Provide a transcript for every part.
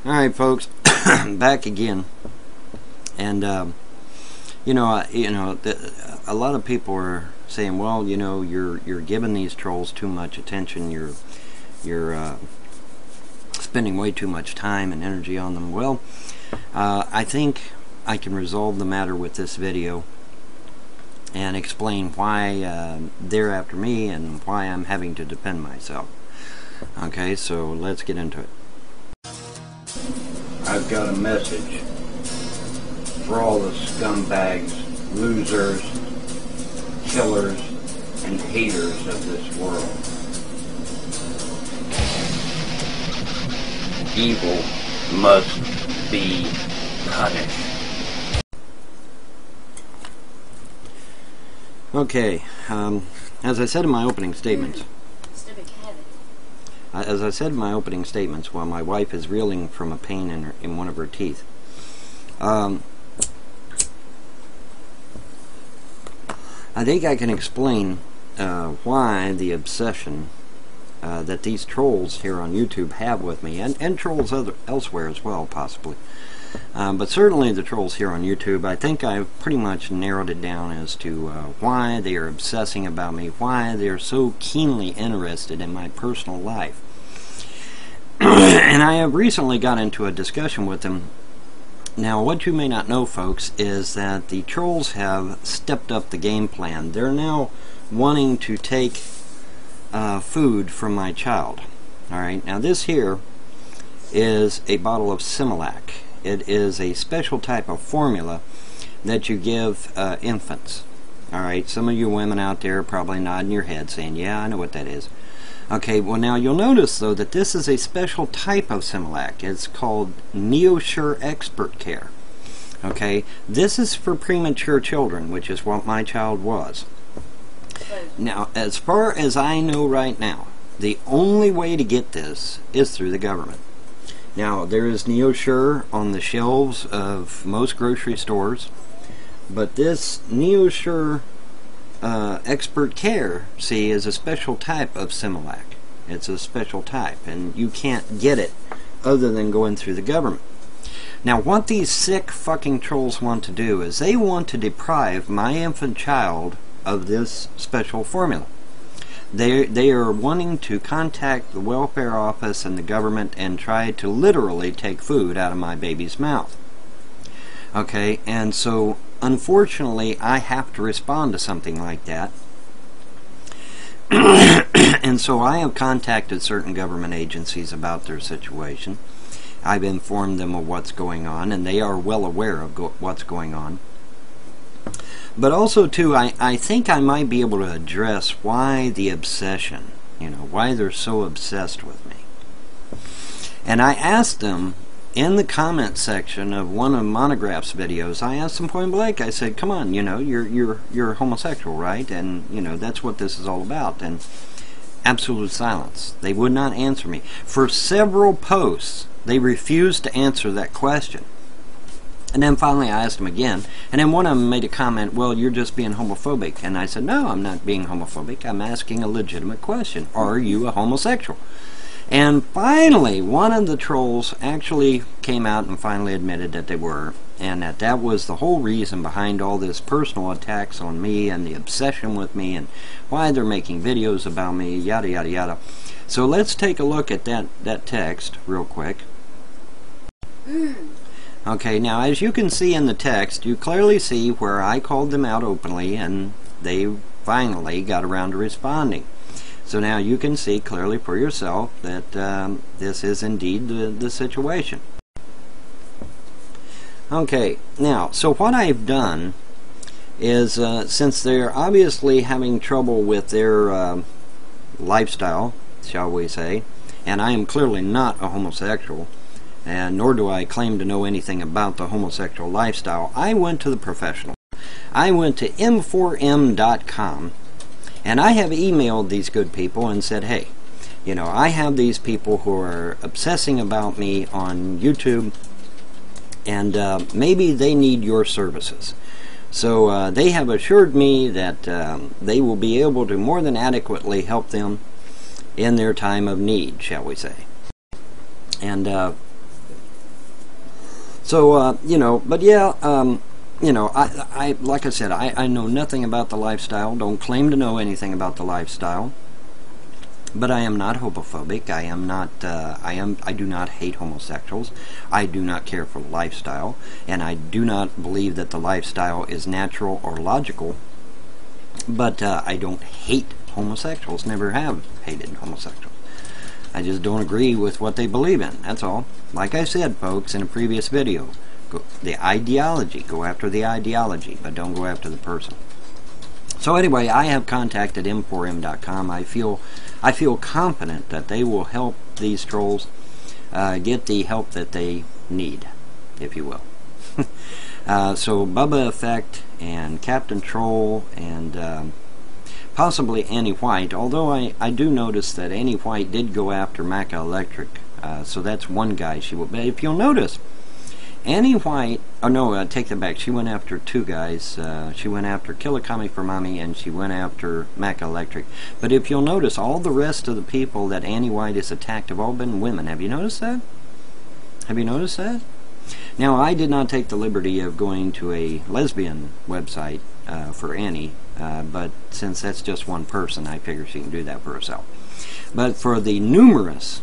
Alright folks, back again. And a lot of people are saying, well, you're giving these trolls too much attention, you're spending way too much time and energy on them. Well, I think I can resolve the matter with this video and explain why they're after me and why I'm having to defend myself. Okay, so let's get into it. I've got a message for all the scumbags, losers, killers, and haters of this world. Evil must be punished. Okay, as I said in my opening statements, while my wife is reeling from a pain in one of her teeth, I think I can explain why the obsession that these trolls here on YouTube have with me, and trolls elsewhere as well, possibly. But certainly the trolls here on YouTube, I think I've pretty much narrowed it down as to why they are obsessing about me, why they're so keenly interested in my personal life. And I have recently got into a discussion with them. Now, what you may not know, folks, is that the trolls have stepped up the game plan. They're now wanting to take food from my child. Alright, now this here is a bottle of Similac. It is a special type of formula that you give infants. Alright, some of you women out there are probably nodding your head saying, yeah, I know what that is. Okay, well now you'll notice though that this is a special type of Similac. It's called NeoSure Expert Care. Okay, this is for premature children, which is what my child was. Now, as far as I know right now, the only way to get this is through the government. Now, there is NeoSure on the shelves of most grocery stores, but this NeoSure Expert Care, see, is a special type of Similac. It's a special type, and you can't get it other than going through the government. Now, what these sick fucking trolls want to do is they want to deprive my infant child of this special formula. They are wanting to contact the welfare office and the government and try to literally take food out of my baby's mouth. Okay, and so unfortunately I have to respond to something like that. And so I have contacted certain government agencies about their situation. I've informed them of what's going on, and they are well aware of what's going on. But also, too, I think I might be able to address why the obsession, why they're so obsessed with me. And I asked them in the comment section of one of Monograph's videos, I asked them point blank, I said, come on, you're homosexual, right? And, that's what this is all about. And absolute silence. They would not answer me. For several posts, they refused to answer that question. And then finally I asked them again, and then one of them made a comment, well, you're just being homophobic. And I said, no, I'm not being homophobic. I'm asking a legitimate question. Are you a homosexual? And finally, one of the trolls actually came out and finally admitted that they were, and that was the whole reason behind all this personal attacks on me and the obsession with me and why they're making videos about me, yada, yada, yada. So let's take a look at that text real quick. Okay, now as you can see in the text, you clearly see where I called them out openly and they finally got around to responding. So now you can see clearly for yourself that this is indeed the situation. Okay, now, so what I've done is, since they're obviously having trouble with their lifestyle, shall we say, and I am clearly not a homosexual, and nor do I claim to know anything about the homosexual lifestyle, I went to the professional. I went to m4m.com, and I have emailed these good people and said, hey, I have these people who are obsessing about me on YouTube, and maybe they need your services. So they have assured me that they will be able to more than adequately help them in their time of need, shall we say. And So, you know, but yeah, you know, I like I said, I know nothing about the lifestyle, don't claim to know anything about the lifestyle, but I am not homophobic. I am not, I do not hate homosexuals. I do not care for the lifestyle, and I do not believe that the lifestyle is natural or logical, but I don't hate homosexuals, never have hated homosexuals. I just don't agree with what they believe in, that's all. Like I said, folks, in a previous video, the ideology, go after the ideology, but don't go after the person. So anyway, I have contacted m4m.com. I feel confident that they will help these trolls get the help that they need, if you will. So Bubba Effect and Captain Troll and possibly Annie White, although I do notice that Annie White did go after Maca Electric, so that's one guy she will. But if you'll notice, Annie White, oh no, take that back, she went after two guys. She went after Killikami for Mommy, and she went after Maca Electric. But if you'll notice, all the rest of the people that Annie White has attacked have all been women. Have you noticed that? Have you noticed that? Now, I did not take the liberty of going to a lesbian website for Annie, but since that's just one person, I figure she can do that for herself. But for the numerous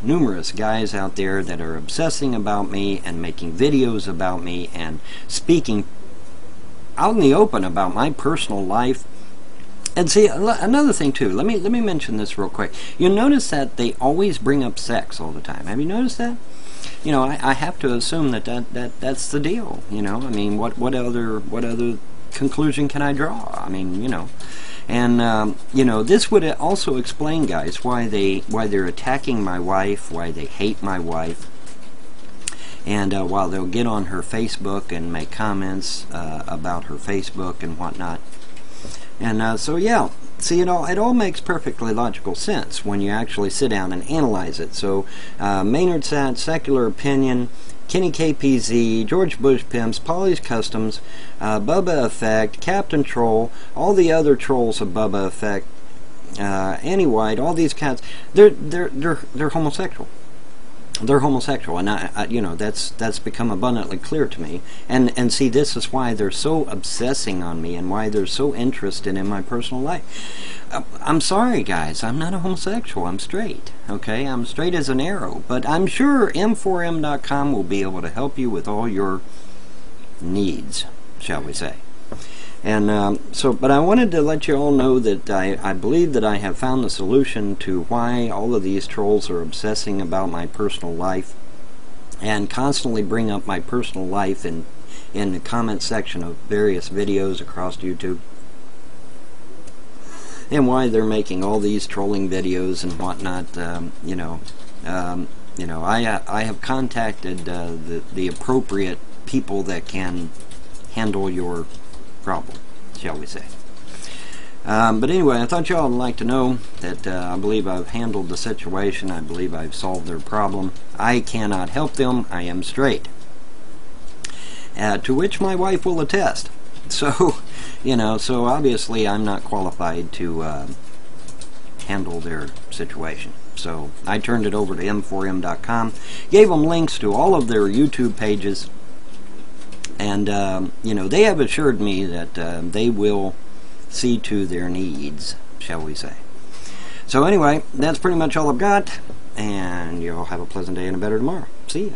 guys out there that are obsessing about me and making videos about me and speaking out in the open about my personal life, and see, another thing too, let me mention this real quick. You'll notice that they always bring up sex all the time. Have you noticed that? You know, I have to assume that's the deal. You know, I mean, what other conclusion can I draw? I mean, you know. And you know, this would also explain, guys, why they're attacking my wife, why they hate my wife, and while they'll get on her Facebook and make comments about her Facebook and whatnot. And so yeah, see, it all makes perfectly logical sense when you actually sit down and analyze it. So Maynard Sat, Secular Opinion, Kenny KPZ, George Bush Pimps, Polly's Customs, Bubba Effect, Captain Troll, all the other trolls of Bubba Effect, Annie White, all these cats, they're homosexual. They're homosexual, and I you know, that's become abundantly clear to me. And see, this is why they're so obsessing on me, and why they're so interested in my personal life. I'm sorry, guys, I'm not a homosexual. I'm straight. Okay, I'm straight as an arrow. But I'm sure m4m.com will be able to help you with all your needs, shall we say. And but I wanted to let you all know that I believe that I have found the solution to why all of these trolls are obsessing about my personal life and constantly bring up my personal life in the comment section of various videos across YouTube, and why they're making all these trolling videos and whatnot. You know, I have contacted the appropriate people that can handle your problem, shall we say. But anyway, I thought y'all would like to know that I believe I've handled the situation. I believe I've solved their problem. I cannot help them. I am straight. To which my wife will attest. So, you know, so obviously I'm not qualified to handle their situation. So I turned it over to m4m.com, gave them links to all of their YouTube pages, and you know, they have assured me that they will see to their needs, shall we say. So anyway, that's pretty much all I've got, and you'll have a pleasant day and a better tomorrow. See ya.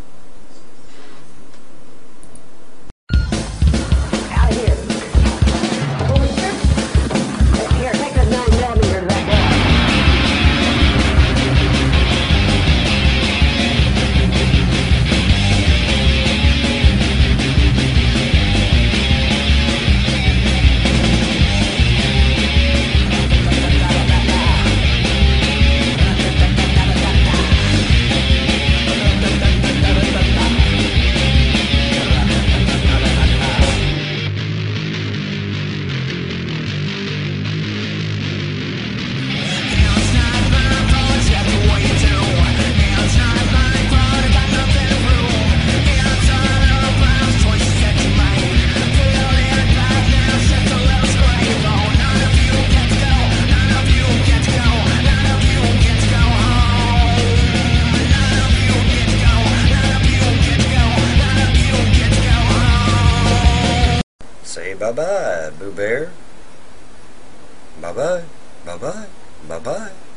say bye-bye, Boo Bear. Bye-bye, bye-bye, bye-bye.